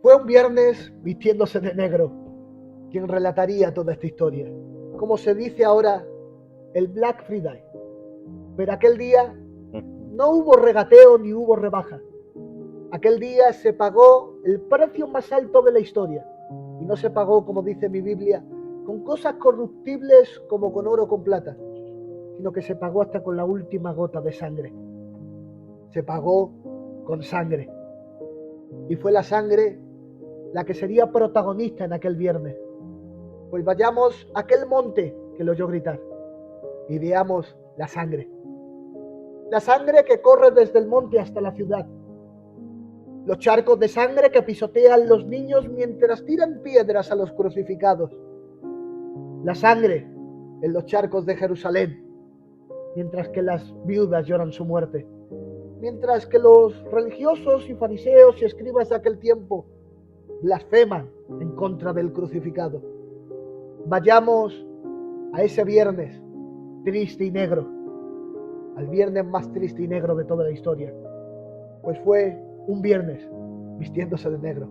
Fue un viernes vistiéndose de negro quien relataría toda esta historia. Como se dice ahora, el Black Friday. Pero aquel día no hubo regateo ni hubo rebaja. Aquel día se pagó el precio más alto de la historia. Y no se pagó, como dice mi Biblia, con cosas corruptibles como con oro o con plata, sino que se pagó hasta con la última gota de sangre. Se pagó con sangre. Y fue la sangre la que sería protagonista en aquel viernes. Pues vayamos a aquel monte que lo oyó gritar y veamos la sangre. La sangre que corre desde el monte hasta la ciudad. Los charcos de sangre que pisotean los niños mientras tiran piedras a los crucificados. La sangre en los charcos de Jerusalén, mientras que las viudas lloran su muerte. Mientras que los religiosos y fariseos y escribas de aquel tiempo blasfeman en contra del crucificado. Vayamos a ese viernes triste y negro, al viernes más triste y negro de toda la historia, pues fue un viernes vistiéndose de negro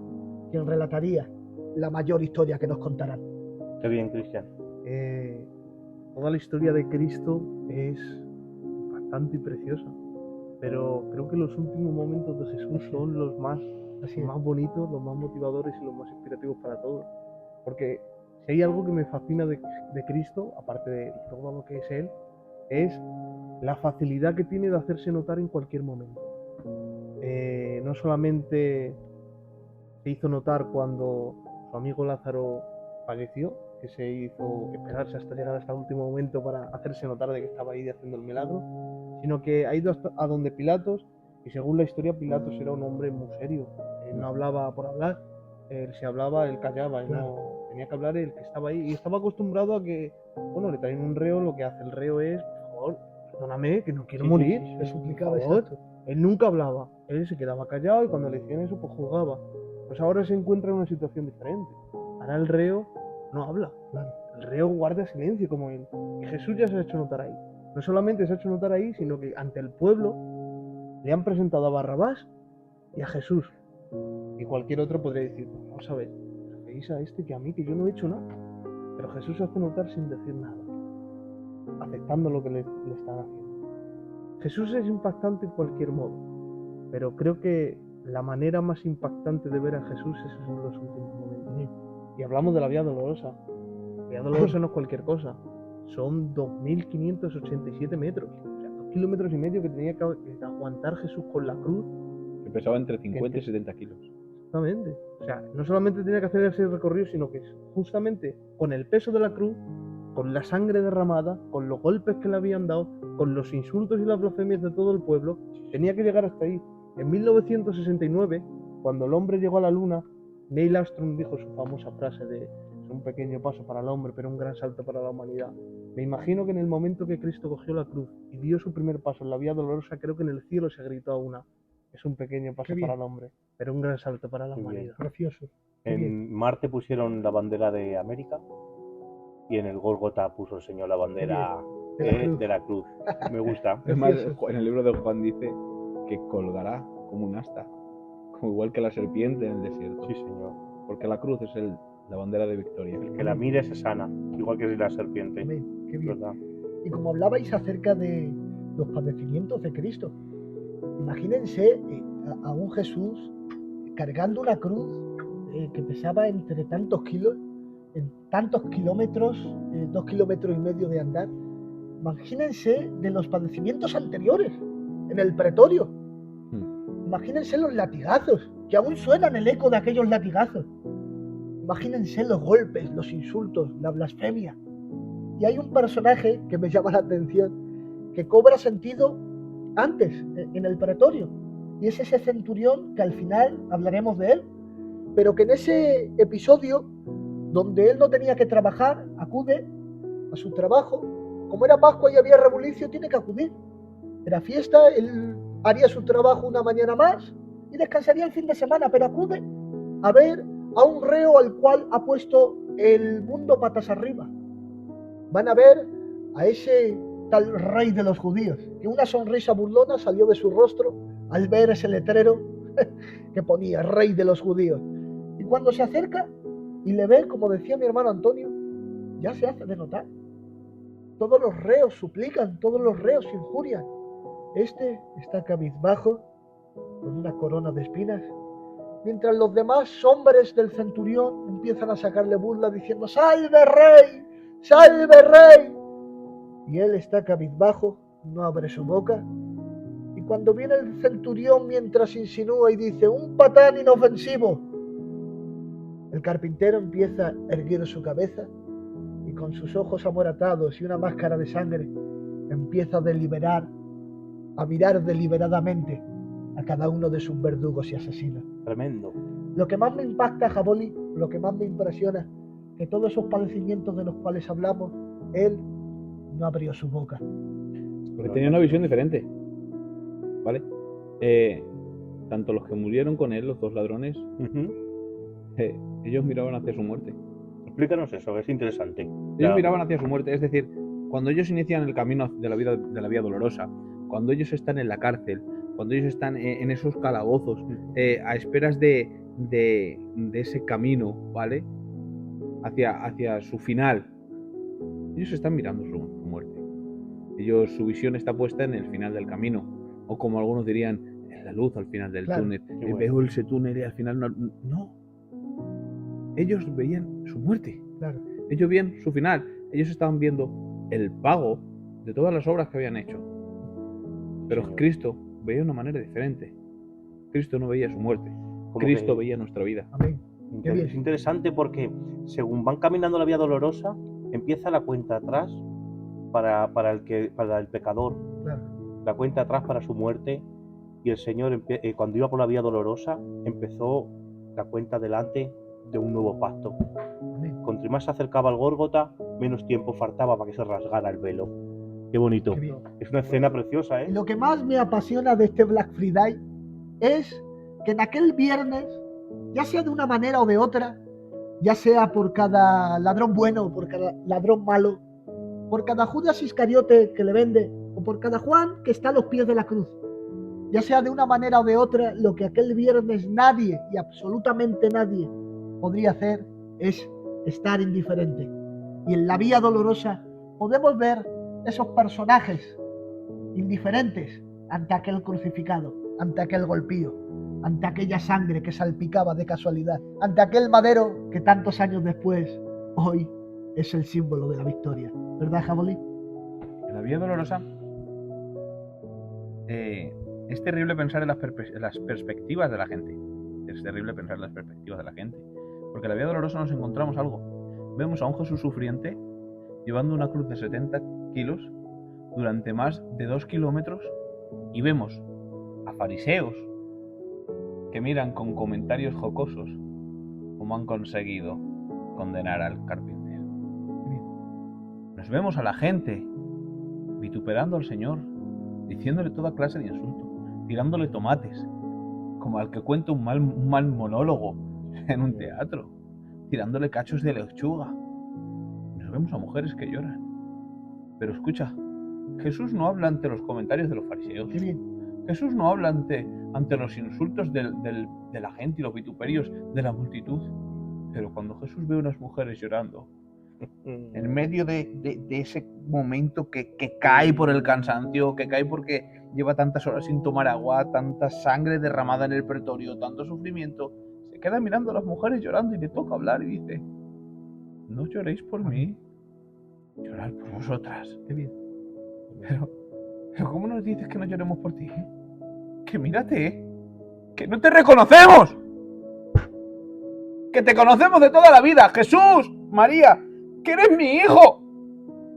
quien relataría la mayor historia que nos contarán. Qué bien, Cristian. Toda la historia de Cristo es bastante preciosa, pero creo que los últimos momentos de Jesús son los más bonitos, los más motivadores y los más inspirativos para todos, porque si hay algo que me fascina de Cristo, aparte de todo lo que es Él, es la facilidad que tiene de hacerse notar en cualquier momento. No solamente se hizo notar cuando su amigo Lázaro falleció, que se hizo esperarse hasta llegar hasta el último momento para hacerse notar de que estaba ahí haciendo el milagro, sino que ha ido hasta a donde Pilatos, y según la historia Pilatos era un hombre muy serio. Él no hablaba por hablar, él si hablaba, él callaba, él no tenía que hablar el que estaba ahí, y estaba acostumbrado a que, bueno, le traen un reo, lo que hace el reo es, por favor, perdóname, que no quiero morir, le suplicaba, por favor. exacto. Él nunca hablaba, él se quedaba callado y cuando le decían eso, pues juzgaba. Pues ahora se encuentra en una situación diferente. Ahora el reo no habla, el reo guarda silencio como él. Y Jesús ya se ha hecho notar ahí. No solamente se ha hecho notar ahí, sino que ante el pueblo le han presentado a Barrabás y a Jesús. Y cualquier otro podría decir, pues vamos a ver, preferís a este que a mí, que yo no he hecho nada. Pero Jesús se hace notar sin decir nada, aceptando lo que le están haciendo. Jesús es impactante en cualquier modo, pero creo que la manera más impactante de ver a Jesús es en los últimos momentos. Y hablamos de la Vía Dolorosa. La Vía Dolorosa no es cualquier cosa. Son 2.587 metros. O sea, 2,5 kilómetros que tenía que aguantar Jesús con la cruz. Que pesaba entre 50 y 70 kilos. Exactamente. O sea, no solamente tenía que hacer ese recorrido, sino que justamente con el peso de la cruz, con la sangre derramada, con los golpes que le habían dado, con los insultos y las blasfemias de todo el pueblo, tenía que llegar hasta ahí. En 1969, cuando el hombre llegó a la luna, Neil Armstrong dijo su famosa frase de es un pequeño paso para el hombre, pero un gran salto para la humanidad. Me imagino que en el momento que Cristo cogió la cruz y dio su primer paso en la Vía Dolorosa, creo que en el cielo se gritó a una. Es un pequeño paso para el hombre, pero un gran salto para la humanidad. Precioso. En Marte pusieron la bandera de América y en el Gólgota puso el Señor la bandera de la cruz. Me gusta. Es más, en el libro de Juan dice que colgará como un asta, como igual que la serpiente en el desierto. Sí, Señor. Porque la cruz es la bandera de victoria. El que la mire se sana, igual que la serpiente. Amén. Qué bien. ¿Verdad? Y como hablabais acerca de los padecimientos de Cristo, imagínense a un Jesús cargando una cruz que pesaba entre tantos kilos, en tantos kilómetros, 2,5 kilómetros de andar. Imagínense de los padecimientos anteriores, en el pretorio. Imagínense los latigazos, que aún suenan el eco de aquellos latigazos. Imagínense los golpes, los insultos, la blasfemia. Y hay un personaje que me llama la atención, que cobra sentido antes, en el pretorio. Y es ese centurión que al final hablaremos de él, pero que en ese episodio, donde él no tenía que trabajar, acude a su trabajo. Como era Pascua y había rebulicio, tiene que acudir. Era fiesta, él haría su trabajo una mañana más y descansaría el fin de semana, pero acude a ver a un reo al cual ha puesto el mundo patas arriba. Van a ver a ese tal rey de los judíos, que una sonrisa burlona salió de su rostro al ver ese letrero que ponía Rey de los Judíos. Y cuando se acerca y le ve, como decía mi hermano Antonio, ya se hace de notar. Todos los reos suplican, todos los reos injurian. Este está cabizbajo, con una corona de espinas, mientras los demás hombres del centurión empiezan a sacarle burla diciendo: ¡Salve rey! ¡Salve rey! Y él está cabizbajo, no abre su boca. Y cuando viene el centurión, mientras insinúa y dice: ¡un patán inofensivo!, el carpintero empieza a erguir su cabeza y con sus ojos amoratados y una máscara de sangre empieza a mirar deliberadamente a cada uno de sus verdugos y asesinos. Tremendo. Lo que más me impacta, Jaboli, lo que más me impresiona, que todos esos padecimientos de los cuales hablamos, él no abrió su boca. Porque tenía una visión diferente, ¿vale? Tanto los que murieron con él, los dos ladrones, ellos miraban hacia su muerte. Explícanos eso, que es interesante. Ellos miraban hacia su muerte, es decir, cuando ellos inician el camino de la vía dolorosa, cuando ellos están en la cárcel, cuando ellos están en esos calabozos, a esperas de ese camino, ¿vale? Hacia su final, ellos están mirando su muerte. Su visión está puesta en el final del camino, o como algunos dirían, en la luz al final del túnel. Veo ese túnel y al final no. Ellos veían su muerte. Claro. Ellos veían su final. Ellos estaban viendo el pago de todas las obras que habían hecho. Pero Cristo veía de una manera diferente. Cristo no veía su muerte. Cristo veía nuestra vida. Amén. Es interesante porque según van caminando la vía dolorosa, empieza la cuenta atrás para el pecador. Claro. La cuenta atrás para su muerte. Y el Señor, cuando iba por la vía dolorosa, empezó la cuenta adelante de un nuevo pacto. Cuanto más se acercaba al Gólgota, menos tiempo faltaba para que se rasgara el velo. Qué bonito. Qué es una escena preciosa, ¿eh? Lo que más me apasiona de este Black Friday es que en aquel viernes, ya sea de una manera o de otra, ya sea por cada ladrón bueno o por cada ladrón malo, por cada Judas Iscariote que le vende o por cada Juan que está a los pies de la cruz, ya sea de una manera o de otra, lo que aquel viernes nadie y absolutamente nadie podría hacer es estar indiferente. Y en la vía dolorosa podemos ver esos personajes indiferentes ante aquel crucificado, ante aquel golpío, ante aquella sangre que salpicaba de casualidad, ante aquel madero que tantos años después, hoy, es el símbolo de la victoria. ¿Verdad, Jabolí? En la vía dolorosa es terrible pensar en las perspectivas de la gente. Es terrible pensar en las perspectivas de la gente. Porque en la vía dolorosa nos encontramos algo. Vemos a un Jesús sufriente llevando una cruz de 70 kilos durante más de 2 kilómetros y vemos a fariseos que miran con comentarios jocosos cómo han conseguido condenar al carpintero. Nos vemos a la gente vituperando al Señor, diciéndole toda clase de insultos, tirándole tomates, como al que cuenta un mal monólogo en un teatro, tirándole cachos de lechuga. Nos vemos a mujeres que lloran. Pero escucha, Jesús no habla ante los comentarios de los fariseos. Jesús no habla ante los insultos de la gente y los vituperios de la multitud. Pero cuando Jesús ve a unas mujeres llorando, en medio de ese momento que cae por el cansancio, que cae porque lleva tantas horas sin tomar agua, tanta sangre derramada en el pretorio, tanto sufrimiento, se queda mirando a las mujeres llorando y le toca hablar y dice: no lloréis por mí, llorad por vosotras. Qué bien. Pero ¿cómo nos dices que no lloremos por ti? Que mírate, que no te reconocemos, que te conocemos de toda la vida, Jesús, María, que eres mi hijo,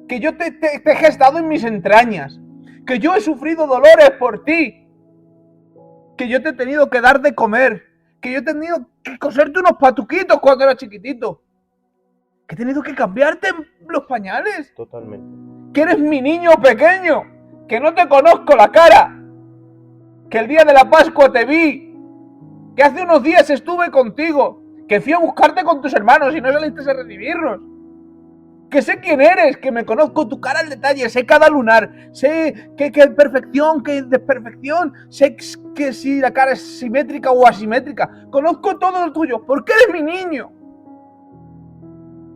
que yo te he gestado en mis entrañas, que yo he sufrido dolores por ti, que yo te he tenido que dar de comer, que yo he tenido que coserte unos patuquitos cuando era chiquitito, que he tenido que cambiarte los pañales. Totalmente. Que eres mi niño pequeño, que no te conozco la cara, que el día de la Pascua te vi, que hace unos días estuve contigo, que fui a buscarte con tus hermanos y no saliste a recibirnos. Que sé quién eres, que me conozco tu cara al detalle, sé cada lunar, sé que perfección, que desperfección, sé que si la cara es simétrica o asimétrica, conozco todo lo tuyo, porque eres mi niño.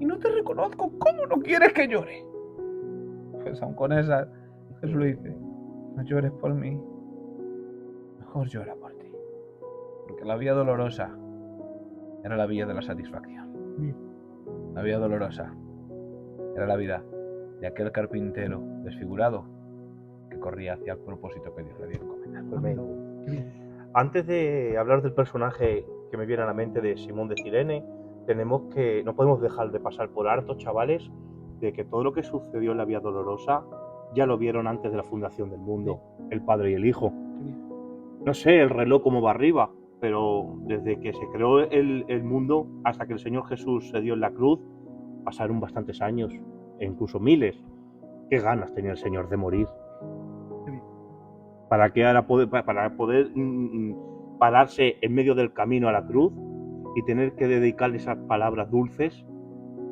Y no te reconozco, ¿cómo no quieres que llore? Pues aún con esa, Jesús le dice, no llores por mí, mejor llora por ti. Porque la vía dolorosa era la vía de la satisfacción. La vía dolorosa era la vida de aquel carpintero desfigurado que corría hacia el propósito que Dios le había encomendado. Antes de hablar del personaje que me viene a la mente de Simón de Cirene, no podemos dejar de pasar por alto, chavales, de que todo lo que sucedió en la Vía Dolorosa ya lo vieron antes de la fundación del mundo, el Padre y el Hijo. No sé el reloj cómo va arriba, pero desde que se creó el mundo hasta que el Señor Jesús se dio en la cruz, pasaron bastantes años, e incluso miles. Qué ganas tenía el Señor de morir. Para poder pararse en medio del camino a la cruz y tener que dedicarle esas palabras dulces,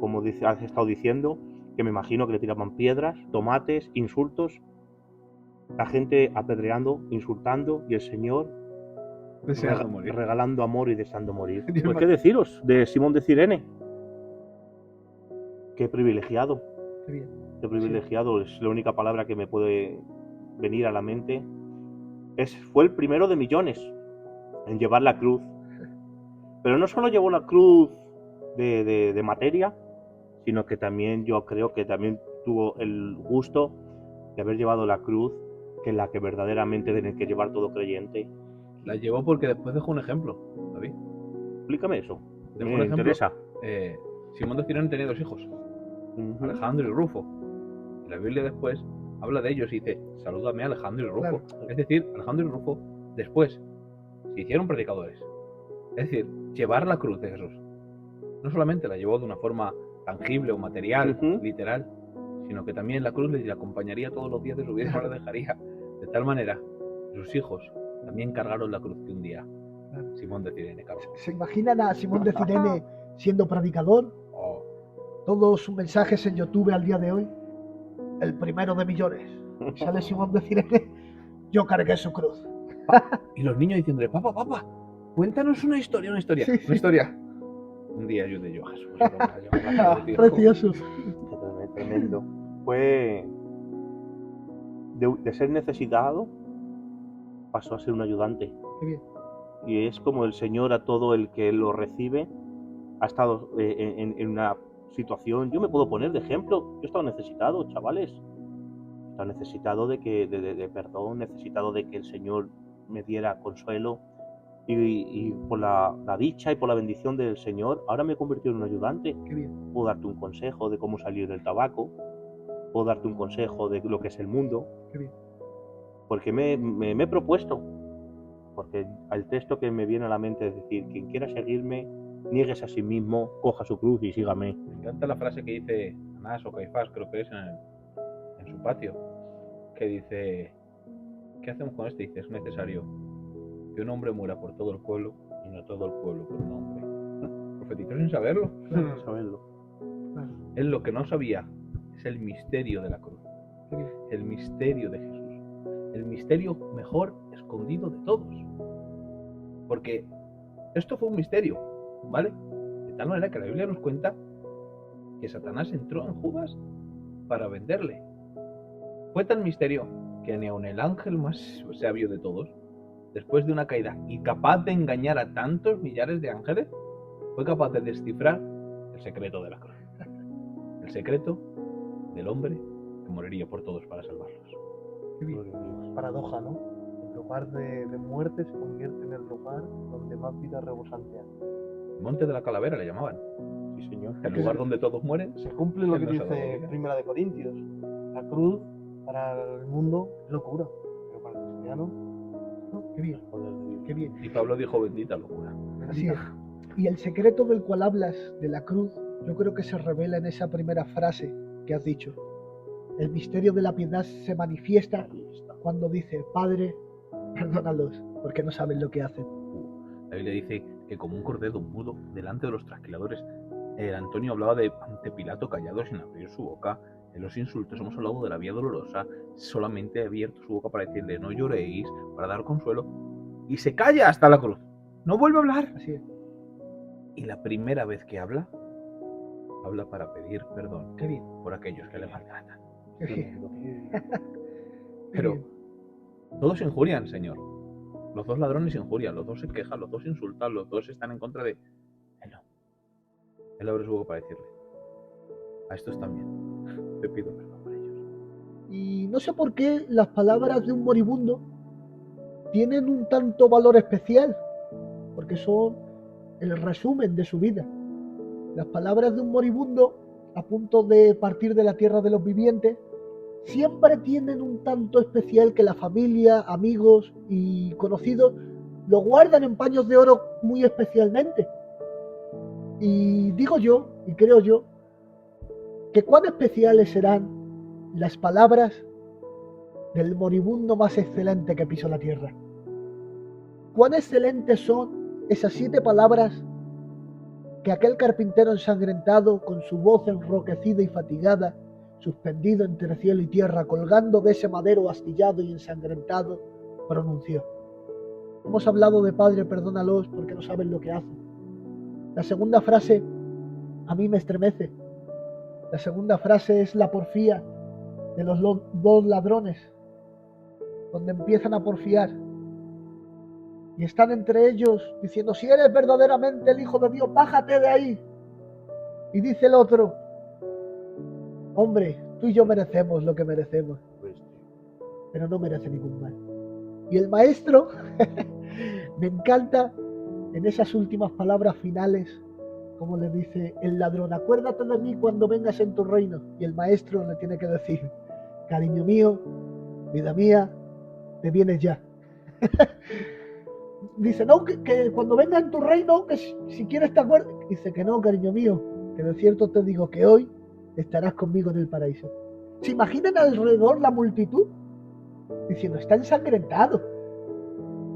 como has estado diciendo, que me imagino que le tiraban piedras, tomates, insultos, la gente apedreando, insultando, y el Señor regalando amor y deseando morir. Pues qué deciros de Simón de Cirene. Qué privilegiado. Qué privilegiado, es la única palabra que me puede venir a la mente. Fue el primero de millones en llevar la cruz. Pero no solo llevó la cruz de materia, sino que también yo creo que también tuvo el gusto de haber llevado la cruz, que es la que verdaderamente tiene que llevar todo creyente. La llevó porque después dejó un ejemplo, David. Explícame eso, Dejó me un ejemplo. interesa. Simón de Cirene tenía 2 hijos, Alejandro y Rufo. Y la Biblia después habla de ellos y dice, salúdame a Alejandro y Rufo. Claro. Es decir, Alejandro y Rufo después se hicieron predicadores. Es decir, llevar la cruz de Jesús. No solamente la llevó de una forma tangible o material, literal, sino que también la cruz le acompañaría todos los días de su vida y no la dejaría. De tal manera, sus hijos también cargaron la cruz que un día Simón de Cirene cargó. ¿Se imaginan a Simón de Cirene siendo predicador? Todos sus mensajes en YouTube al día de hoy, el primero de millones. Sale Simón de Cirene, yo cargué su cruz. Y los niños diciéndole, papá, cuéntanos una historia. Sí. Una historia. Un día ayude yo a Jesús. Precioso. Tremendo. Fue de ser necesitado, pasó a ser un ayudante. Qué bien. Y es como el Señor a todo el que lo recibe. Ha estado en una situación, yo me puedo poner de ejemplo, yo he estado necesitado, chavales. He estado necesitado de perdón, necesitado de que el Señor me diera consuelo. Y por la dicha y por la bendición del Señor, ahora me he convertido en un ayudante. Qué bien. Puedo darte un consejo de cómo salir del tabaco, puedo darte un consejo de lo que es el mundo. Qué bien. Porque me he propuesto, porque el texto que me viene a la mente es decir, quien quiera seguirme, niegues a sí mismo, coja su cruz y sígame. Me encanta la frase que dice Anás o Caifás, creo que es en su patio, que dice, ¿qué hacemos con este? Dice, es necesario que un hombre muera por todo el pueblo y no todo el pueblo por un hombre. Profetizó sin saberlo. Sin saberlo. Él lo que no sabía es el misterio de la cruz, el misterio de Jesús, el misterio mejor escondido de todos. Porque esto fue un misterio, ¿vale? De tal manera que la Biblia nos cuenta que Satanás entró en Judas para venderle. Fue tal misterio que ni aun el ángel más sabio de todos, después de una caída y capaz de engañar a tantos millares de ángeles, fue capaz de descifrar el secreto de la cruz. El secreto del hombre que moriría por todos para salvarlos. Qué bien. Paradoja, ¿no? El lugar de muerte se convierte en el lugar donde más vida rebosante hay. El monte de la calavera le llamaban. Sí, señor. El lugar donde todos mueren. Se cumple lo que Él nos ha dado dice vida. Primera de Corintios. La cruz para el mundo es locura, pero para el cristiano, ¿no? Qué bien. Qué bien. Y Pablo dijo, bendita locura. Así es. Y el secreto del cual hablas, de la cruz, yo creo que se revela en esa primera frase que has dicho. El misterio de la piedad se manifiesta cuando dice, Padre, perdónalos, porque no saben lo que hacen. La Biblia dice que como un cordero mudo delante de los trasquiladores, El Antonio hablaba de ante Pilato callado sin abrir su boca. En los insultos hemos hablado de la vía dolorosa. Solamente ha abierto su boca para decirle no lloréis, para dar consuelo. Y se calla hasta la cruz. No vuelve a hablar. Así es. Y la primera vez que habla para pedir perdón Qué bien. por aquellos que le maltratan. Qué bien. Pero todos se injurian, Señor. Los dos ladrones se injurian, los dos se quejan, los dos insultan, los dos están en contra de... Él no. Él abre su boca para decirle, a estos también, te pido perdón por ellos. Y no sé por qué las palabras de un moribundo tienen un tanto valor especial, porque son el resumen de su vida. Las palabras de un moribundo a punto de partir de la tierra de los vivientes siempre tienen un tanto especial que la familia, amigos y conocidos lo guardan en paños de oro muy especialmente. Y digo yo, y creo yo, que cuán especiales serán las palabras del moribundo más excelente que pisó la tierra. Cuán excelentes son esas 7 palabras que aquel carpintero ensangrentado, con su voz enroquecida y fatigada, suspendido entre cielo y tierra, colgando de ese madero astillado y ensangrentado, pronunció. Hemos hablado de Padre, perdónalos porque no saben lo que hacen. La segunda frase a mí me estremece. La segunda frase es la porfía de los 2 ladrones, donde empiezan a porfiar. Y están entre ellos diciendo, si eres verdaderamente el Hijo de Dios, bájate de ahí. Y dice el otro, hombre, tú y yo merecemos lo que merecemos, pero no merece ningún mal. Y el maestro, me encanta en esas últimas palabras finales, como le dice el ladrón, acuérdate de mí cuando vengas en tu reino. Y el maestro le tiene que decir, cariño mío, vida mía, te vienes ya. Dice, no, que cuando venga en tu reino, que si quieres te acuerdas. Dice que no, cariño mío, que de cierto te digo que hoy estarás conmigo en el paraíso. ¿Se imaginan alrededor la multitud? Diciendo, está ensangrentado.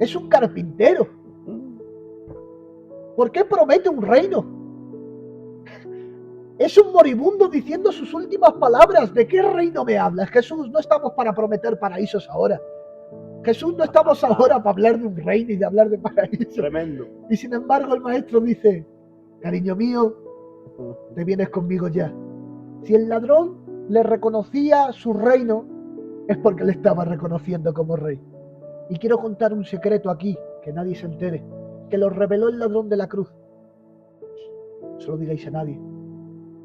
Es un carpintero. ¿Por qué promete un reino? Es un moribundo diciendo sus últimas palabras. ¿De qué reino me hablas? Jesús, no estamos para prometer paraísos ahora. Jesús, no estamos ahora para hablar de un reino y de hablar de paraíso. Tremendo. Y sin embargo el maestro dice, cariño mío, te vienes conmigo ya. Si el ladrón le reconocía su reino, es porque le estaba reconociendo como rey. Y quiero contar un secreto aquí, que nadie se entere, que lo reveló el ladrón de la cruz. No se lo digáis a nadie,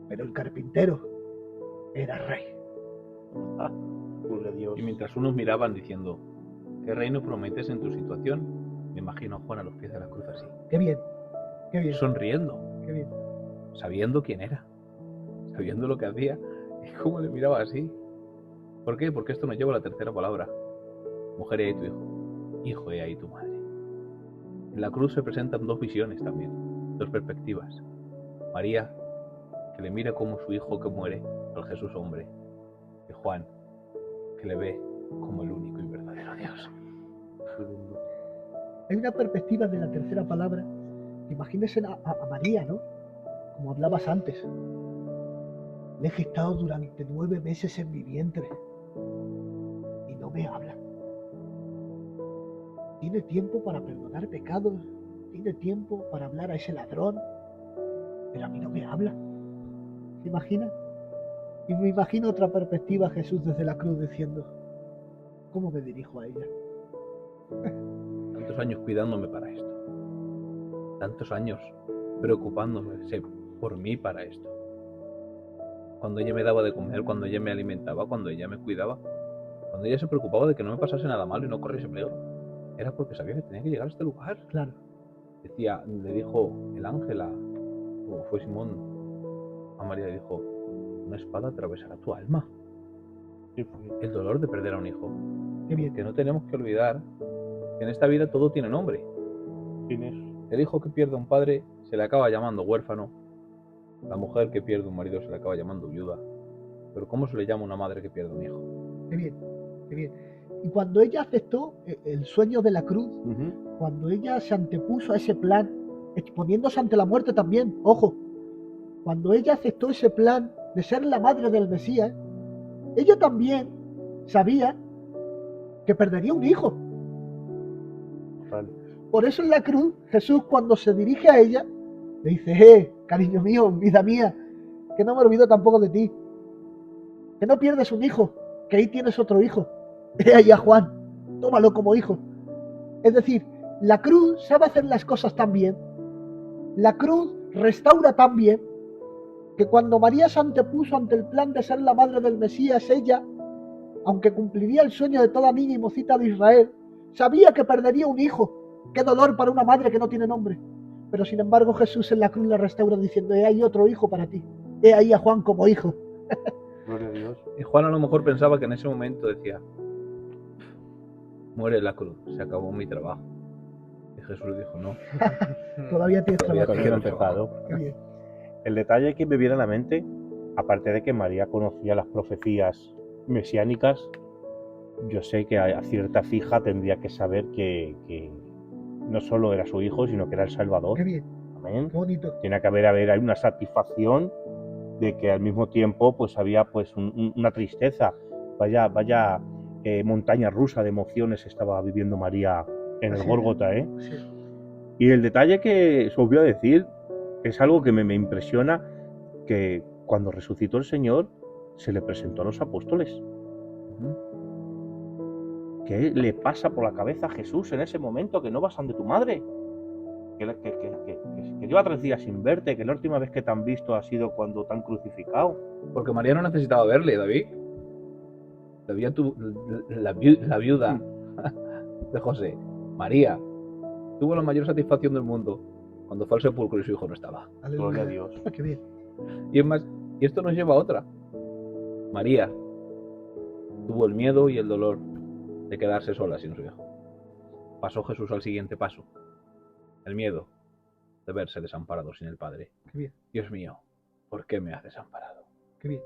pero el carpintero era rey. Dios. Y mientras unos miraban diciendo, ¿qué reino prometes en tu situación? Me imagino a Juan a los pies de la cruz así. Qué bien, qué bien, Sonriendo, qué bien. sabiendo quién era, sabiendo lo que hacía y cómo le miraba así. ¿Por qué? Porque esto nos lleva a la tercera palabra. Mujer, he ahí tu hijo. Hijo, he ahí tu madre. En la cruz se presentan 2 visiones también, 2 perspectivas. María, que le mira como su hijo que muere al Jesús hombre. Y Juan, que le ve como el único y verdadero Dios. Hay una perspectiva de la tercera palabra. Imagínense a María, ¿no? Como hablabas antes. Le he gestado durante 9 meses en mi vientre y no me habla. Tiene tiempo para perdonar pecados, tiene tiempo para hablar a ese ladrón, pero a mí no me habla. ¿Se imagina? Y me imagino otra perspectiva a Jesús desde la cruz diciendo, ¿cómo me dirijo a ella? Tantos años cuidándome para esto. Tantos años preocupándome por mí para esto. Cuando ella me daba de comer, cuando ella me alimentaba, cuando ella me cuidaba, cuando ella se preocupaba de que no me pasase nada malo y no corriese peligro, era porque sabía que tenía que llegar a este lugar. Claro. Decía, le dijo el ángel o fue Simón a María, le dijo, una espada atravesará tu alma. El dolor de perder a un hijo. Qué bien. Que no tenemos que olvidar que en esta vida todo tiene nombre. ¿Quién es? El hijo que pierde a un padre se le acaba llamando huérfano. La mujer que pierde un marido se le acaba llamando viuda. Pero ¿cómo se le llama a una madre que pierde un hijo? Qué bien, qué bien. Y cuando ella aceptó el sueño de la cruz, cuando ella se antepuso a ese plan, exponiéndose ante la muerte también, ojo, cuando ella aceptó ese plan de ser la madre del Mesías, ella también sabía que perdería un hijo. Vale. Por eso en la cruz, Jesús, cuando se dirige a ella, le dice, cariño mío, vida mía, que no me olvido tampoco de ti, que no pierdes un hijo, que ahí tienes otro hijo. Ahí a Juan, tómalo como hijo. Es decir, la cruz sabe hacer las cosas tan bien, la cruz restaura tan bien, que cuando María se antepuso ante el plan de ser la madre del Mesías, ella, aunque cumpliría el sueño de toda niña y mocita de Israel, sabía que perdería un hijo. Qué dolor para una madre que no tiene nombre. Pero sin embargo Jesús en la cruz la restaura diciendo, ahí otro hijo para ti. Ahí a Juan como hijo. Gloria a Dios. Y Juan a lo mejor pensaba que en ese momento decía, muere en la cruz, se acabó mi trabajo. Y Jesús dijo, no. Todavía tienes Todavía trabajo. Todavía no he empezado. Qué bien. El detalle que me viene a la mente, aparte de que María conocía las profecías mesiánicas, yo sé que a cierta fija tendría que saber que no solo era su hijo, sino que era el Salvador. Qué bien, Amén. qué bonito. Tiene que haber una satisfacción de que al mismo tiempo pues había pues una tristeza. Vaya montaña rusa de emociones estaba viviendo María en el Así es. Gólgota, ¿eh? Sí. Y el detalle que os voy a decir es algo que me impresiona, que cuando resucitó el Señor se le presentó a los apóstoles. ¿Qué le pasa por la cabeza a Jesús en ese momento? Que no vas ante tu madre, que lleva 3 días sin verte, que la última vez que te han visto ha sido cuando te han crucificado. Porque María no necesitaba verle, David. La viuda de José, María, tuvo la mayor satisfacción del mundo cuando fue al sepulcro y su hijo no estaba. Gloria a Dios. Qué bien. Y es más, y esto nos lleva a otra. María tuvo el miedo y el dolor de quedarse sola sin su hijo. Pasó Jesús al siguiente paso. El miedo de verse desamparado sin el Padre. Qué bien. Dios mío, ¿por qué me has desamparado? Qué bien.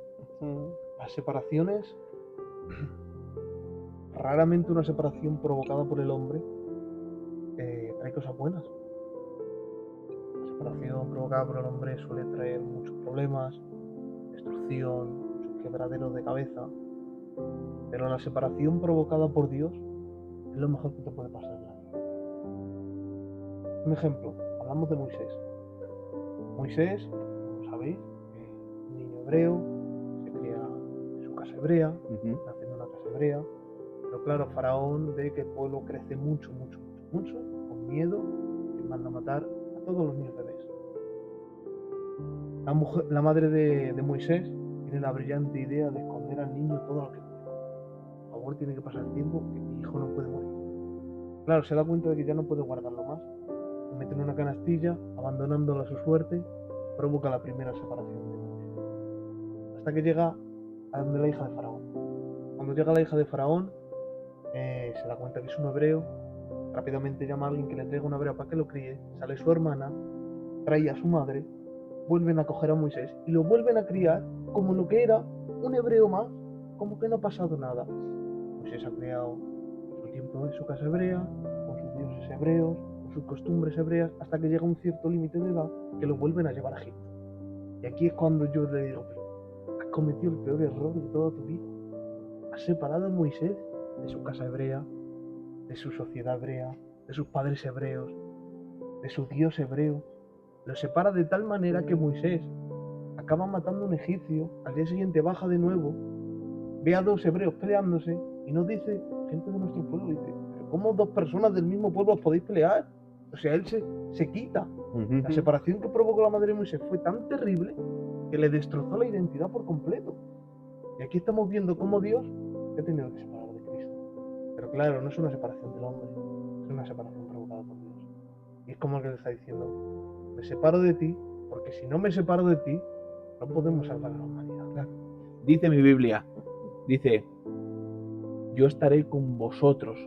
Las separaciones, raramente una separación provocada por el hombre trae cosas buenas. La separación provocada por el hombre suele traer muchos problemas, destrucción, muchos quebraderos de cabeza, pero la separación provocada por Dios es lo mejor que te puede pasar en la vida. Un ejemplo, hablamos de Moisés. Moisés, como sabéis, un niño hebreo, se cría en su casa hebrea, nace en una casa hebrea, pero claro, Faraón ve que el pueblo crece mucho, con miedo, y manda a matar a todos los niños bebés. La madre de Moisés tiene la brillante idea de esconder al niño todo lo que pueda. Por favor, tiene que pasar el tiempo, que mi hijo no puede morir. Claro, se da cuenta de que ya no puede guardarlo más. Lo mete en una canastilla, abandonándolo a su suerte, provoca la primera separación de Moisés. Hasta que llega a donde la hija de Faraón. Cuando llega la hija de Faraón, se da cuenta que es un hebreo, rápidamente llama a alguien que le traiga un hebreo para que lo críe, sale su hermana, trae a su madre, vuelven a coger a Moisés y lo vuelven a criar como lo que era un hebreo más, como que no ha pasado nada. Moisés ha criado su tiempo en su casa hebrea, con sus dioses hebreos, con sus costumbres hebreas, hasta que llega un cierto límite de edad que lo vuelven a llevar a Egipto. Y aquí es cuando yo le digo, pero has cometido el peor error de toda tu vida. Has separado a Moisés de su casa hebrea, de su sociedad hebrea, de sus padres hebreos, de su Dios hebreo. Lo separa de tal manera que Moisés acaba matando a un egipcio, al día siguiente baja de nuevo, ve a 2 hebreos peleándose y nos dice, gente de nuestro pueblo, dice, ¿pero cómo 2 personas del mismo pueblo os podéis pelear? O sea, él se quita. La separación que provocó la madre de Moisés fue tan terrible que le destrozó la identidad por completo. Y aquí estamos viendo cómo Dios se ha tenido que separar de Cristo. Pero claro, no es una separación del hombre, es una separación provocada por Dios. Y es como el que le está diciendo, me separo de ti, porque si no me separo de ti, no podemos salvar a la humanidad. Claro. Dice mi Biblia, dice, yo estaré con vosotros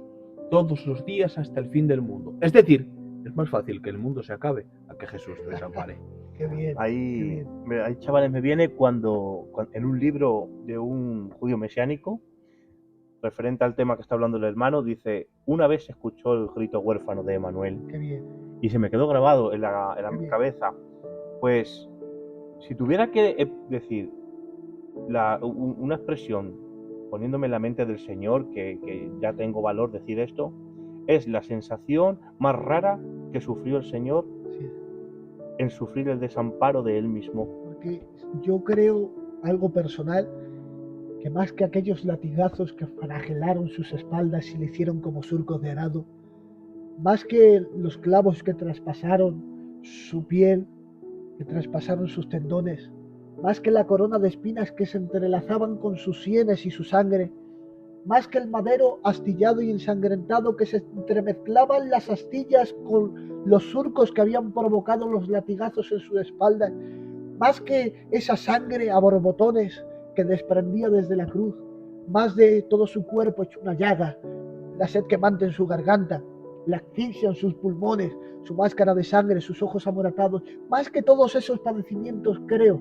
todos los días hasta el fin del mundo. Es decir, es más fácil que el mundo se acabe a que Jesús te desampare. Qué bien. Ahí, chavales, me viene cuando en un libro de un judío mesiánico, referente al tema que está hablando el hermano, dice, una vez se escuchó el grito huérfano de Emanuel. Qué bien. Y se me quedó grabado en la cabeza. Pues Si tuviera que decir una expresión, poniéndome en la mente del Señor, que ya tengo valor decir esto, es la sensación más rara que sufrió el Señor Sí. en sufrir el desamparo de Él mismo. Porque yo creo, algo personal, que más que aquellos latigazos que flagelaron sus espaldas y le hicieron como surcos de arado, más que los clavos que traspasaron su piel, que traspasaron sus tendones, más que la corona de espinas que se entrelazaban con sus sienes y su sangre, más que el madero astillado y ensangrentado que se entremezclaban las astillas con los surcos que habían provocado los latigazos en su espalda, más que esa sangre a borbotones que desprendía desde la cruz, más de todo su cuerpo hecho una llaga, la sed quemante en su garganta, la asfixia en sus pulmones, su máscara de sangre, sus ojos amoratados, más que todos esos padecimientos, creo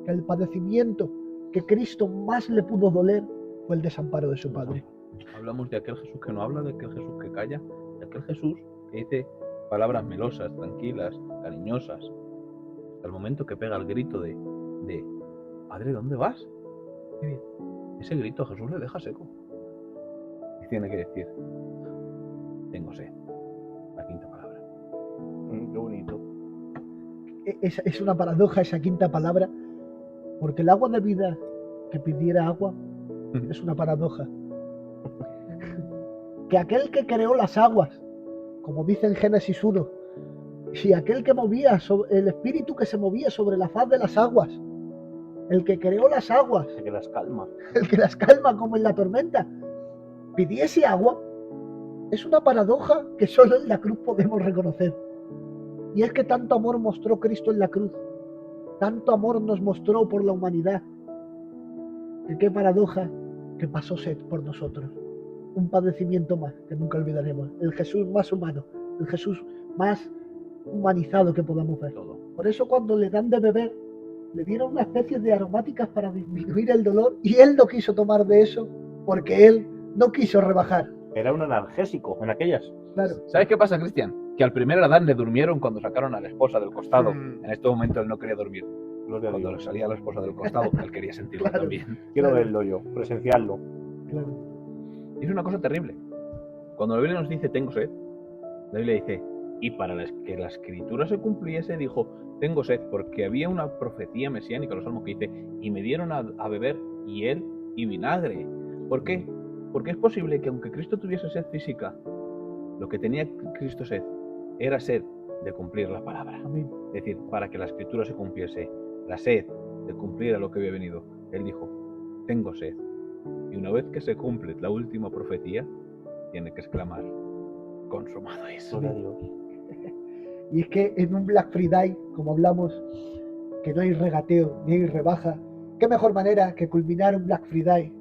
que el padecimiento que Cristo más le pudo doler fue el desamparo de su Padre. Hablamos de aquel Jesús que no habla, de aquel Jesús que calla, de aquel Jesús que dice palabras melosas, tranquilas, cariñosas, hasta el momento que pega el grito de Padre, ¿dónde vas? Ese grito a Jesús le deja seco. Y tiene que decir, tengo sed. La quinta palabra. Qué bonito. Es una paradoja esa quinta palabra, porque el agua de vida que pidiera agua es una paradoja. Que aquel que creó las aguas, como dice en Génesis 1, y aquel que movía, el espíritu que se movía sobre la faz de las aguas, el que creó las aguas, El que las calma. el que las calma como en la tormenta, pidiese agua, es una paradoja que solo en la cruz podemos reconocer. Y es que tanto amor mostró Cristo en la cruz, tanto amor nos mostró por la humanidad, que qué paradoja que pasó sed por nosotros. Un padecimiento más que nunca olvidaremos. El Jesús más humano, el Jesús más humanizado que podamos ver. Todo. Por eso cuando le dan de beber, le dieron una especie de aromáticas para disminuir el dolor y él no quiso tomar de eso porque él no quiso rebajar. Era un analgésico en aquellas. Claro. ¿Sabes qué pasa, Cristian? Que al primer Adán le durmieron cuando sacaron a la esposa del costado. Mm. En este momento él no quería dormir. Gloria a Cuando le Dios. salía la esposa del costado, él quería sentirlo Claro. también. Quiero Claro. verlo yo, presenciarlo. Claro. Y es una cosa terrible. Cuando la Biblia nos dice tengo sed, la Biblia dice, y para que la escritura se cumpliese, dijo, tengo sed, porque había una profecía mesiánica, los salmos que dice, y me dieron a beber hiel y vinagre. ¿Por qué? Porque es posible que aunque Cristo tuviese sed física, lo que tenía Cristo sed era sed de cumplir la palabra. Amén. Es decir, para que la escritura se cumpliese, la sed de cumplir a lo que había venido. Él dijo, tengo sed. Y una vez que se cumple la última profecía, tiene que exclamar, consumado es. Gloria a Dios. Y es que en un Black Friday, como hablamos, que no hay regateo ni hay rebaja, qué mejor manera que culminar un Black Friday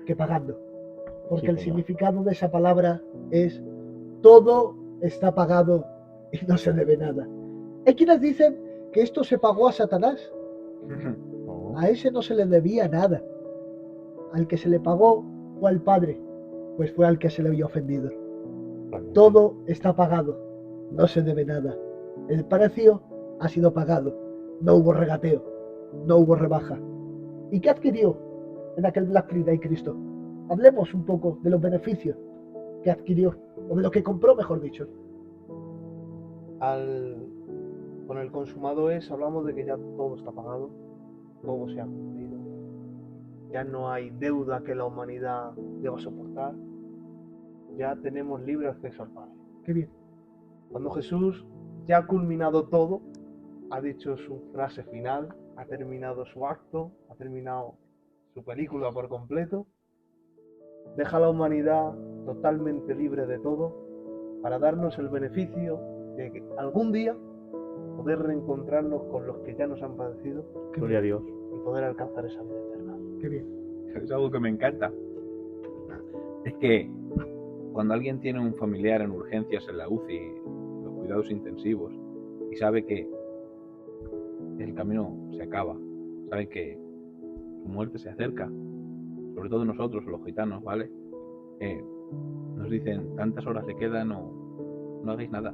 que pagando. Porque Sí, el señor. significado de esa palabra es todo está pagado y no se debe nada. Hay quienes dicen que esto se pagó a Satanás. No. A ese no se le debía nada. Al que se le pagó fue al Padre, pues fue al que se le había ofendido. Todo está pagado, no se debe nada. El precio ha sido pagado, no hubo regateo, no hubo rebaja. ¿Y qué adquirió en aquel Black Friday Cristo? Hablemos un poco de los beneficios que adquirió, o de lo que compró, mejor dicho. Con el consumado es, hablamos de que ya todo está pagado, todo se ha cumplido. Ya no hay deuda que la humanidad deba soportar. Ya tenemos libre acceso al Padre. Qué bien. Cuando Jesús ya ha culminado todo, ha dicho su frase final, ha terminado su acto, ha terminado su película por completo, deja a la humanidad totalmente libre de todo para darnos el beneficio de que algún día poder reencontrarnos con los que ya nos han padecido Gloria a Dios. y poder alcanzar esa vida eterna. Qué bien. Es algo que me encanta. Es que cuando alguien tiene un familiar en urgencias en la UCI, en los cuidados intensivos, y sabe que el camino se acaba, sabe que su muerte se acerca, sobre todo nosotros, los gitanos, ¿vale? Nos dicen, tantas horas le quedan o no hagáis nada.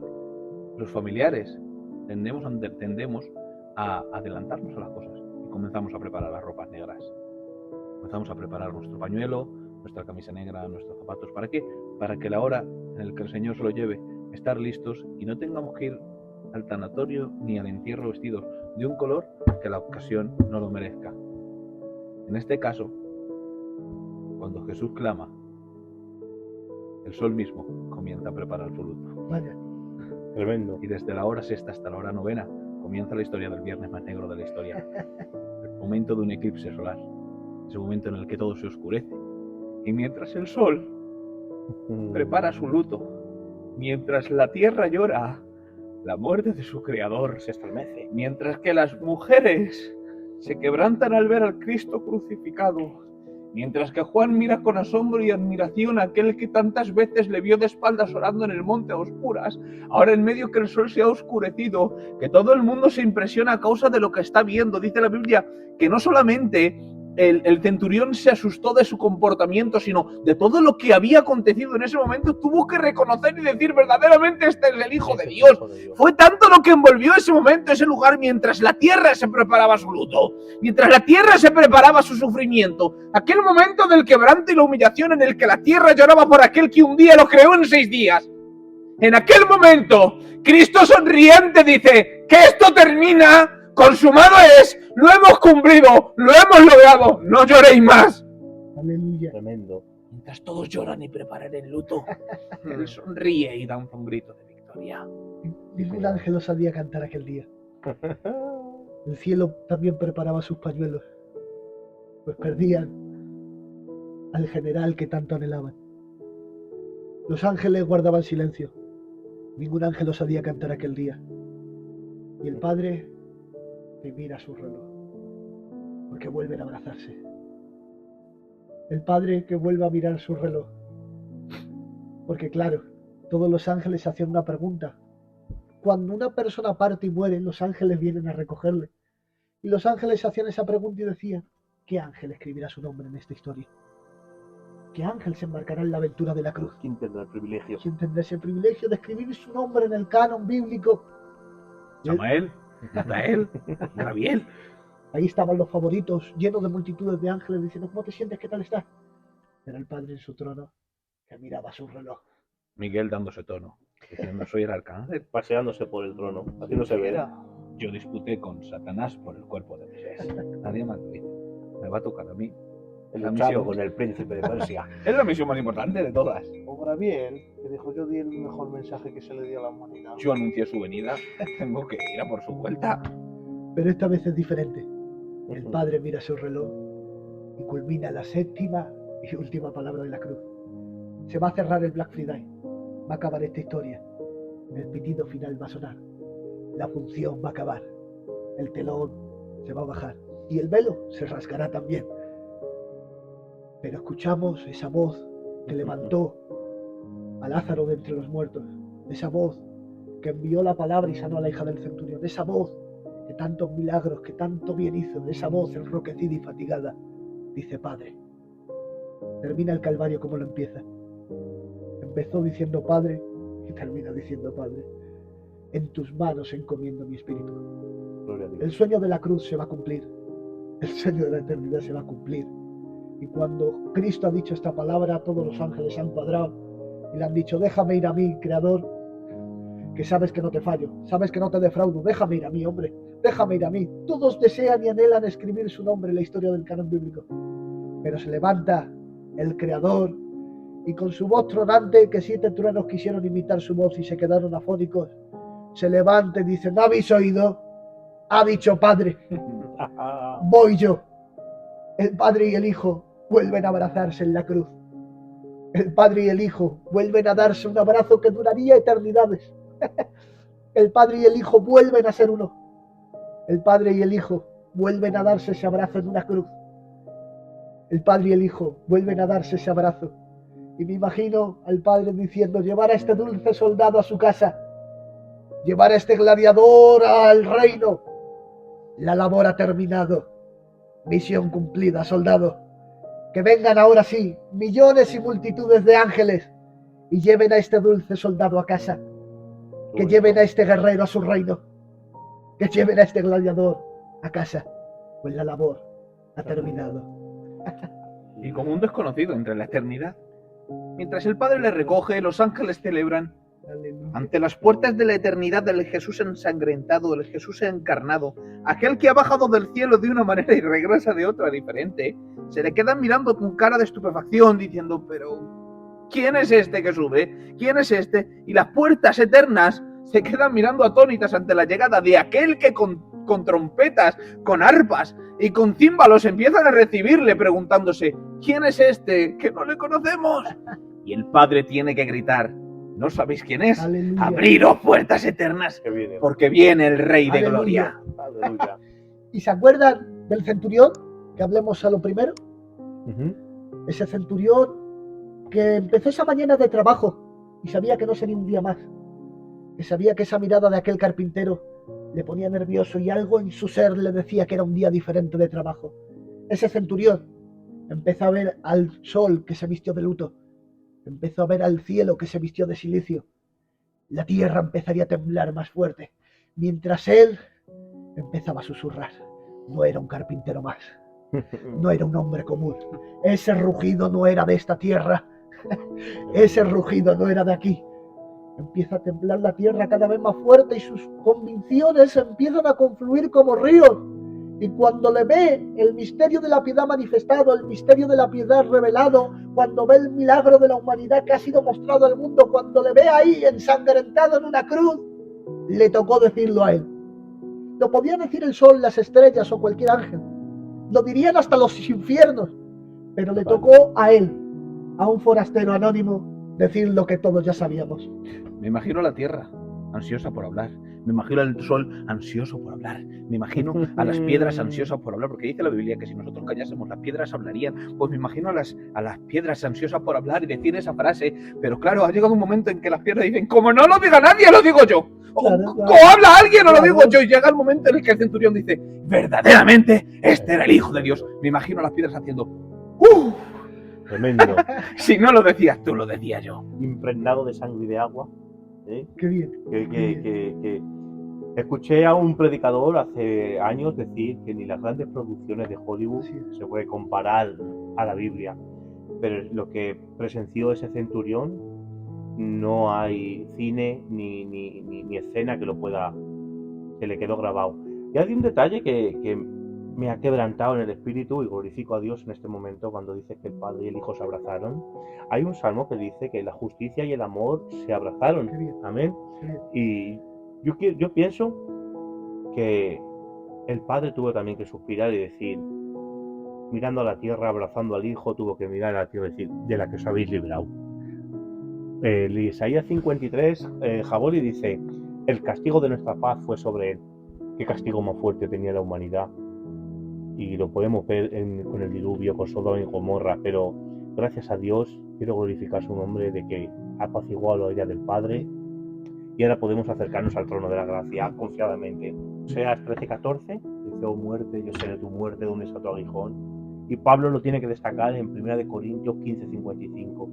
Los familiares tendemos a adelantarnos a las cosas y comenzamos a preparar las ropas negras. Comenzamos a preparar nuestro pañuelo, nuestra camisa negra, nuestros zapatos. ¿Para qué? Para que la hora en la que el Señor se lo lleve, estar listos y no tengamos que ir al tanatorio ni al entierro vestidos de un color que la ocasión no lo merezca. En este caso, cuando Jesús clama, el sol mismo comienza a preparar su luto. Vaya. Tremendo. Y desde la hora sexta hasta la hora novena comienza la historia del viernes más negro de la historia. El momento de un eclipse solar. Ese momento en el que todo se oscurece. Y mientras el sol prepara su luto, mientras la tierra llora la muerte de su creador, Se estremece. mientras que las mujeres se quebrantan al ver al Cristo crucificado, mientras que Juan mira con asombro y admiración a aquel que tantas veces le vio de espaldas orando en el monte a oscuras, ahora en medio que el sol se ha oscurecido, que todo el mundo se impresiona a causa de lo que está viendo. Dice la Biblia que no solamente el centurión se asustó de su comportamiento, sino de todo lo que había acontecido en ese momento, tuvo que reconocer y decir verdaderamente este es el Hijo de Dios. Fue tanto lo que envolvió ese momento, ese lugar, mientras la tierra se preparaba su luto, mientras la tierra se preparaba su sufrimiento, aquel momento del quebranto y la humillación en el que la tierra lloraba por aquel que un día lo creó en 6 días. En aquel momento, Cristo sonriente dice que esto termina, consumado es, lo hemos cumplido, lo hemos logrado, no lloréis más. Aleluya. Tremendo. Mientras todos lloran y preparan el luto, él sonríe y da un grito de victoria. Ningún ángel sabía cantar aquel día. El cielo también preparaba sus pañuelos, pues perdían al general que tanto anhelaban. Los ángeles guardaban silencio. Ningún ángel sabía cantar aquel día. Y el Padre que mira su reloj, porque vuelven a abrazarse. El Padre que vuelve a mirar su reloj, porque claro, todos los ángeles hacían una pregunta. Cuando una persona parte y muere, los ángeles vienen a recogerle. Y los ángeles hacían esa pregunta y decían, ¿qué ángel escribirá su nombre en esta historia? ¿Qué ángel se embarcará en la aventura de la cruz? ¿Quién tendrá el privilegio? ¿Quién tendrá ese privilegio de escribir su nombre en el canon bíblico? Samael, Natael, Gabriel. Ahí estaban los favoritos, llenos de multitudes de ángeles, diciendo, ¿cómo te sientes? ¿Qué tal estás? Era el Padre en su trono, que miraba su reloj. Miguel dándose tono, diciendo soy el arcángel. Paseándose por el trono. Así no se ve. Yo disputé con Satanás por el cuerpo de Moisés. Nadie más lo hizo. Me va a tocar a mí. Es la Luchando misión, con el príncipe de Persia. es la misión más importante de todas. O Gabriel, que dijo yo di el mejor mensaje que se le dio a la humanidad. Yo anuncié su venida, tengo que ir a por su vuelta. Pero esta vez es diferente. El Padre mira su reloj y culmina la 7ª y última palabra de la cruz. Se va a cerrar el Black Friday. Va a acabar esta historia. El pitido final va a sonar. La función va a acabar. El telón se va a bajar. Y el velo se rasgará también. Pero escuchamos esa voz que levantó a Lázaro de entre los muertos. Esa voz que envió la palabra y sanó a la hija del centurión. Esa voz que tantos milagros, que tanto bien hizo. Esa voz enroquecida y fatigada. Dice, Padre. Termina el Calvario como lo empieza. Empezó diciendo Padre y termina diciendo Padre. En tus manos encomiendo mi espíritu. Gloria a Dios. El sueño de la cruz se va a cumplir. El sueño de la eternidad se va a cumplir. Y cuando Cristo ha dicho esta palabra, todos los ángeles se han cuadrado y le han dicho, déjame ir a mí, Creador, que sabes que no te fallo, sabes que no te defraudo, déjame ir a mí, hombre, déjame ir a mí. Todos desean y anhelan escribir su nombre en la historia del canon bíblico. Pero se levanta el Creador y con su voz tronante, que 7 truenos quisieron imitar su voz y se quedaron afónicos, se levanta y dice, ¿no habéis oído? Ha dicho Padre, voy yo. El Padre y el Hijo vuelven a abrazarse en la cruz. El Padre y el Hijo vuelven a darse un abrazo que duraría eternidades. El Padre y el Hijo vuelven a ser uno. El Padre y el Hijo vuelven a darse ese abrazo en una cruz. El Padre y el Hijo vuelven a darse ese abrazo. Y me imagino al Padre diciendo, llevar a este dulce soldado a su casa. Llevar a este gladiador al reino. La labor ha terminado. Misión cumplida, soldado. Que vengan ahora sí millones y multitudes de ángeles y lleven a este dulce soldado a casa. Que lleven a este guerrero a su reino. que lleven a este gladiador a casa, pues la labor ha terminado. Y como un desconocido entre la eternidad, mientras el Padre le recoge, los ángeles celebran. Ante las puertas de la eternidad del Jesús ensangrentado, del Jesús encarnado, aquel que ha bajado del cielo de una manera y regresa de otra diferente, se le quedan mirando con cara de estupefacción, diciendo, pero ¿quién es este que sube? ¿Quién es este? Y las puertas eternas se quedan mirando atónitas ante la llegada de aquel que con trompetas, con arpas y con címbalos empiezan a recibirle, preguntándose, ¿quién es este? ¡Que no le conocemos! Y el Padre tiene que gritar, ¿no sabéis quién es? Aleluya. Abriros puertas eternas, Que viene. porque viene el Rey de Aleluya. Gloria. Aleluya. ¿Y se acuerdan del centurión? Que hablemos a lo primero. Ujú. Ese centurión que empezó esa mañana de trabajo y sabía que no sería un día más. Que sabía que esa mirada de aquel carpintero le ponía nervioso y algo en su ser le decía que era un día diferente de trabajo. Ese centurión empezó a ver al sol que se vistió de luto. Empezó a ver al cielo que se vistió de silicio. La tierra empezaría a temblar más fuerte, mientras él empezaba a susurrar. No era un carpintero más, no era un hombre común. Ese rugido no era de esta tierra, ese rugido no era de aquí. Empieza a temblar la tierra cada vez más fuerte y sus convicciones empiezan a confluir como ríos. Y cuando le ve el misterio de la piedad manifestado, el misterio de la piedad revelado, cuando ve el milagro de la humanidad que ha sido mostrado al mundo, cuando le ve ahí ensangrentado en una cruz, le tocó decirlo a él. Lo podía decir el sol, las estrellas o cualquier ángel. Lo dirían hasta los infiernos. Pero le tocó a él, a un forastero anónimo, decir lo que todos ya sabíamos. Me imagino a la tierra, ansiosa por hablar. Me imagino al sol ansioso por hablar. Me imagino a las piedras ansiosas por hablar, porque dice la Biblia que si nosotros callásemos las piedras hablarían. Pues me imagino a las piedras ansiosas por hablar y decir esa frase. Pero claro, ha llegado un momento en que las piedras dicen, como no lo diga nadie, lo digo yo. O habla alguien o lo digo yo. Y llega el momento en el que el centurión dice, verdaderamente, este era el Hijo de Dios. Me imagino a las piedras haciendo, ¡Uf! Tremendo. Si no lo decías tú, lo decía yo. Impregnado de sangre y de agua. ¿Eh? Qué bien. Que escuché a un predicador hace años decir que ni las grandes producciones de Hollywood se puede comparar a la Biblia, pero lo que presenció ese centurión no hay cine ni escena que lo pueda, que le quedó grabado. Y hay un detalle que me ha quebrantado en el espíritu y glorifico a Dios en este momento cuando dice que el Padre y el Hijo se abrazaron. Hay un salmo que dice que la justicia y el amor se abrazaron. Amén. Y yo pienso que el Padre tuvo también que suspirar y decir, mirando a la tierra, abrazando al Hijo, tuvo que mirar a la tierra y decir, de la que os habéis librado. Isaías 53, Jaboli dice, el castigo de nuestra paz fue sobre él. Qué castigo más fuerte tenía la humanidad. Y lo podemos ver con el diluvio, con Sodoma y Gomorra, pero gracias a Dios quiero glorificar su nombre de que ha apaciguado la ira del Padre y ahora podemos acercarnos al trono de la gracia confiadamente. Oseas 13:14 dice, oh muerte, yo seré tu muerte, ¿dónde está tu aguijón? Y Pablo lo tiene que destacar en 1 Corintios 15:55.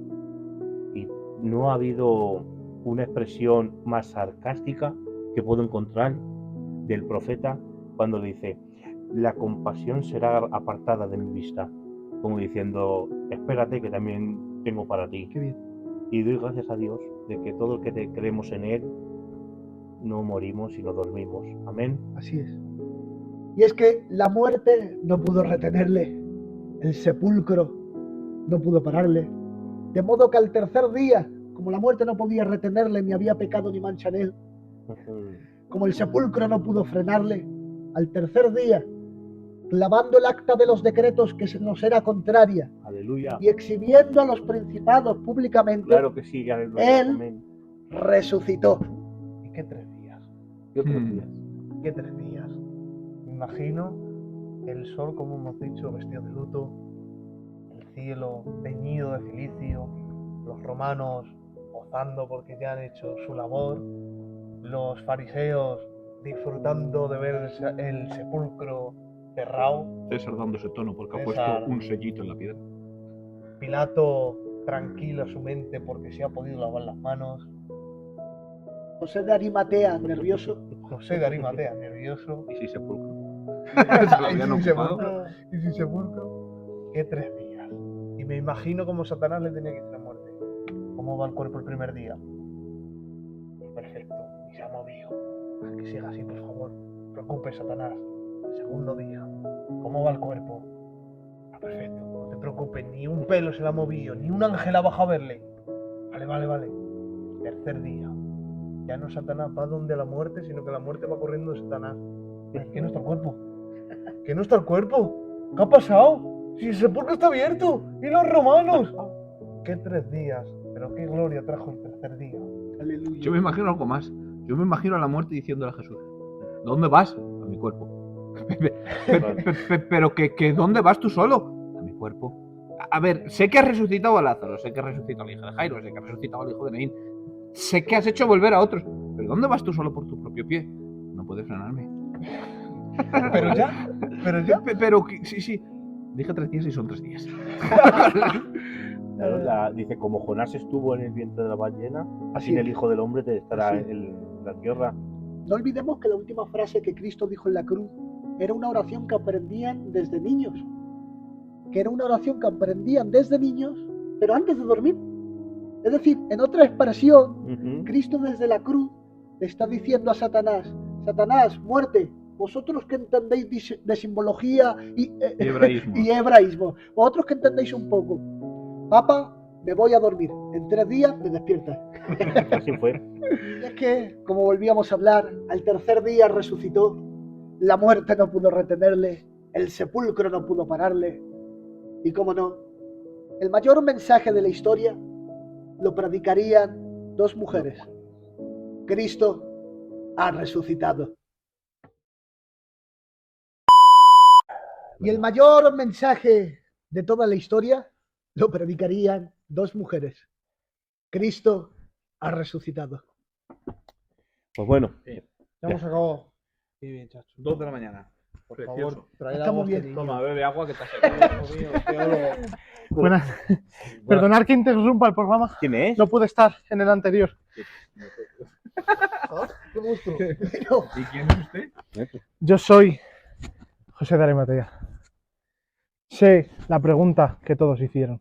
Y no ha habido una expresión más sarcástica que puedo encontrar del profeta cuando dice, la compasión será apartada de mi vista, como diciendo, espérate que también tengo para ti. Qué bien. Y doy gracias a Dios de que todo el que creemos en Él no morimos sino dormimos. Amén. Así es. Y es que la muerte no pudo retenerle, el sepulcro no pudo pararle, de modo que al tercer día, como la muerte no podía retenerle, ni había pecado ni mancha en él, como el sepulcro no pudo frenarle, al tercer día, clavando el acta de los decretos que se nos era contraria, Aleluya. y exhibiendo a los principados públicamente, Claro que sí, aleluya. Él Amén. resucitó. ¿Y qué 3 días? ¿Qué otros días? ¿Qué 3 días? Me imagino el sol, como hemos dicho, vestido de luto, el cielo teñido de cilicio, los romanos gozando porque ya han hecho su labor, los fariseos disfrutando de ver el sepulcro cerrado, César dándose tono porque ha César. puesto un sellito en la piedra. Pilato tranquilo a su mente porque se ha podido lavar las manos, José de Arimatea, nervioso. José de Arimatea, nervioso. Y si sepulcro. Y sin sepulcro. Y sin sepulcro. ¿Qué 3 días? Y me imagino cómo Satanás le tenía que decir la muerte. ¿Cómo va el cuerpo el primer día? Perfecto. Y se ha movido. Que siga así, por favor. No te preocupes, Satanás. El segundo día. ¿Cómo va el cuerpo? Perfecto. No te preocupes. Ni un pelo se le ha movido. Ni un ángel ha bajado a verle. Vale. Tercer día. Ya no Satanás va donde la muerte, sino que la muerte va corriendo de Satanás. ¿Qué no está el cuerpo? ¿Qué no está el cuerpo? ¿Qué ha pasado? Si el sepulcro está abierto. ¿Y los romanos? ¿Qué 3 días? Pero qué gloria trajo el tercer día. Aleluya. Yo me imagino algo más. Yo me imagino a la muerte diciéndole a Jesús: ¿dónde vas? A mi cuerpo. Pero que ¿dónde vas tú solo? A mi cuerpo. A ver, sé que has resucitado a Lázaro, sé que has resucitado al hijo de Jairo, sé que has resucitado al hijo de Naín, sé que has hecho volver a otros, pero ¿dónde vas tú solo por tu propio pie? No puedes frenarme. Pero ya. Pero sí. Dije 3 días y son 3 días. Claro, dice, como Jonás estuvo en el vientre de la ballena, así Así el es. Hijo del Hombre te estará Así es. en la tierra. No olvidemos que la última frase que Cristo dijo en la cruz era una oración que aprendían desde niños. Pero antes de dormir. Es decir, en otra expresión, Cristo desde la cruz le está diciendo a Satanás: Satanás, muerte, vosotros que entendéis de simbología y hebraísmo, vosotros que entendéis un poco, Papa, me voy a dormir, en 3 días me despiertas. Así fue. Y es que, como volvíamos a hablar, al tercer día resucitó, la muerte no pudo retenerle, el sepulcro no pudo pararle, y cómo no, el mayor mensaje de la historia lo predicarían 2 mujeres. Cristo ha resucitado. Y el mayor mensaje de toda la historia lo predicarían 2 mujeres. Cristo ha resucitado. Pues bueno, Ya hemos acabado. Qué bien, chacho. 2 de la mañana. Por Precioso. favor, traed Está muy agua. bien. Toma, bebe agua que te has secado. Buenas. Perdonad que interrumpa el programa. ¿quién es? No pude estar en el anterior. ¡Qué monstruo! Pero, ¿Y quién es usted? Yo soy José de Arimatea. Sé la pregunta que todos hicieron.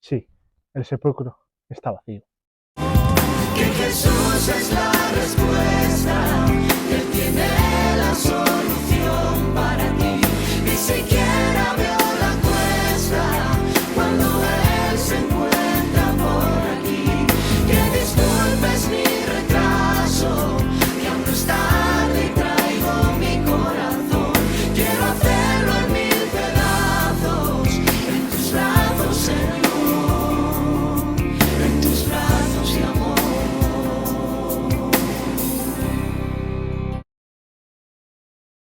Sí, el sepulcro está vacío. Que Jesús es la respuesta, Él tiene